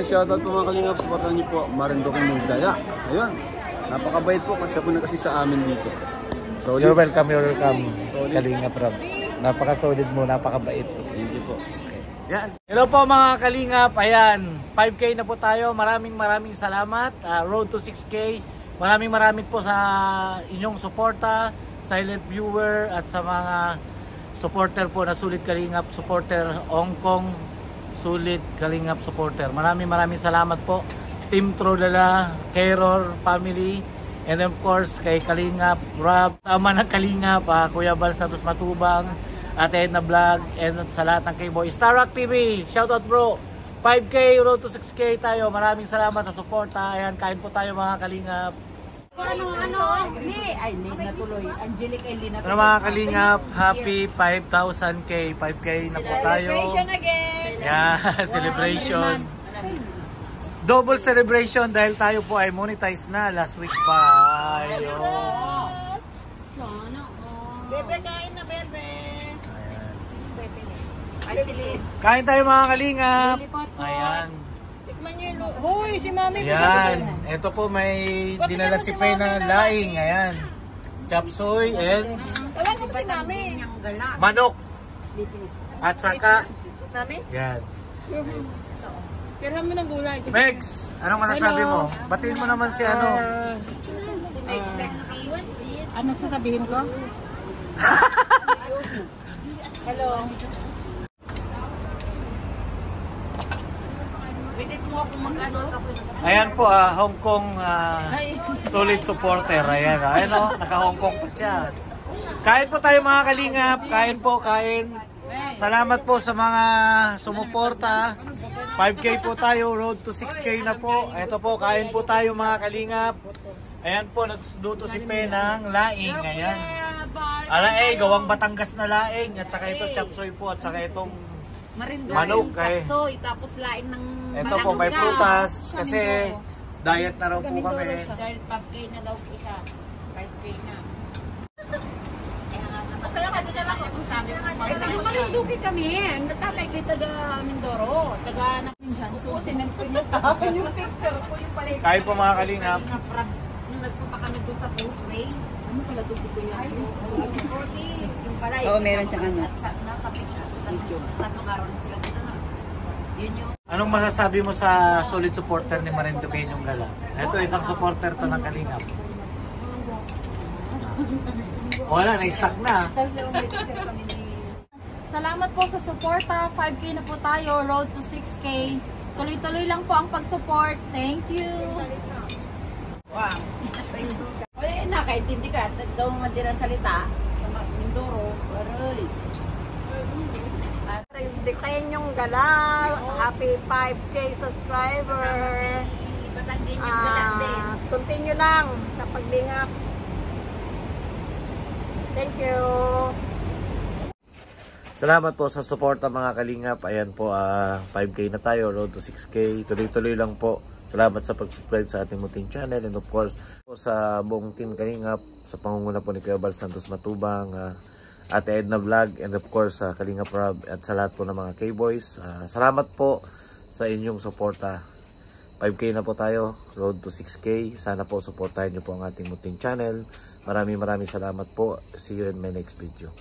shoutout po mga kalingap. Supportan niyo po Marinduque Mugdala. Ayun. Napakabait po kasi po na kasi sa amin dito. So, you're welcome, Kalingap Rob. Napaka-solid mo, napakabait. Thank you po. Yan. Hello po mga Kalingap. Ayan, 5K na po tayo. Maraming salamat. Road to 6K. Maraming po sa inyong suporta, silent viewer at sa mga supporter po na Sulit Kalingap supporter, Hong Kong Sulit Kalingap supporter. Maraming salamat po. Team Trolala, Keror family, and of course kay Kalingap Rob, sama ng Kalingap, Kuya Bal Santos Matubang, Ate Edna Vlog, and sa lahat ng K-Boy. Starak TV, shoutout bro. 5K, road to 6K tayo. Maraming salamat sa suporta. Ayan, kain po tayo mga Kalingap. Mga Kalingap, happy 5,000K. 5K na po tayo. Celebration again. Yeah, celebration. Double celebration dahil tayo po ay monetize na last week pa. Ayun. Bebe, kain na bebe. Kain tayo mga Kalingap. Ayan. Tikman nyo yung Hoy, si mami. Ayan. Ito po may dinala si Faye na laing. Ayan. Chapsoy and Wala ko si mami. manok. At saka Mami? yan. Pirhan mo ng gulay. Megs, anong masasabi mo? Batiin mo naman si ano. Si Meg Sexy. Anong sasabihin ko? Hello. Pwede mo ako mag-ano ako. Ayan po, Hong Kong solid supporter. Ayan, ayan o, naka-Hong Kong pa siya. Kain po tayo mga Kalingap. Kain po, kain. Salamat po sa mga sumuporta. 5K po tayo, road to 6K na po. Ito po, kain po tayo mga Kalingap. Ayan po, nagluto si Pe ng laing. Ayan. Gawang Batangas na laing. At saka ito, chapsoy po. At saka itong manok. Chapsoy, tapos laing ng ito po, may prutas. Kasi diet na raw po kami. Dahil 5K na daw isa. 5K na. Kaya ka din naman kung sabi ko. Marinduque kami. Natalay kay taga Mindoro. Taga Minsan. So, sinend ko niya sa akin yung picture ko. Yung pala. Kain po mga Kalingap. Nung nagpunta kami doon sa Postway. Ano pala to si Kuya? Yung pala. Oo, meron siyang ano. Nasa picture. Tatlong araw na sila dito na. Yun yung... Anong masasabi mo sa solid supporter ni Marinduque yung gala? Ito, isang supporter to ng Kalingap. Wala, na-stuck na. Salamat po sa suporta. 5K na po tayo. Road to 6K. Tuloy-tuloy lang po ang pag-support. Thank you. Wow. Wala na, kahit hindi ka. Daw madirang salita. Mindoro. Aray. Hindi kayo yung gala. Happy 5K subscriber. Batang din yung galat din. Continue lang sa paglingap. Thank you. Salamat po sa suporta mga Kalingap. Ayan po, 5K na tayo, road to 6K. Tuloy-tuloy lang po. Salamat sa pag-subscribe sa ating munting channel. And of course, po sa buong team Kalingap, sa pangunguna po ni Kuya Bal Santos Matubang, Ate Edna Vlog, and of course sa Kalingap Rob, at sa lahat po ng mga K-Boys. Salamat po sa inyong suporta. 5K na po tayo, road to 6K. Sana po supportahin niyo po ang ating munting channel. Maraming salamat po. See you in my next video.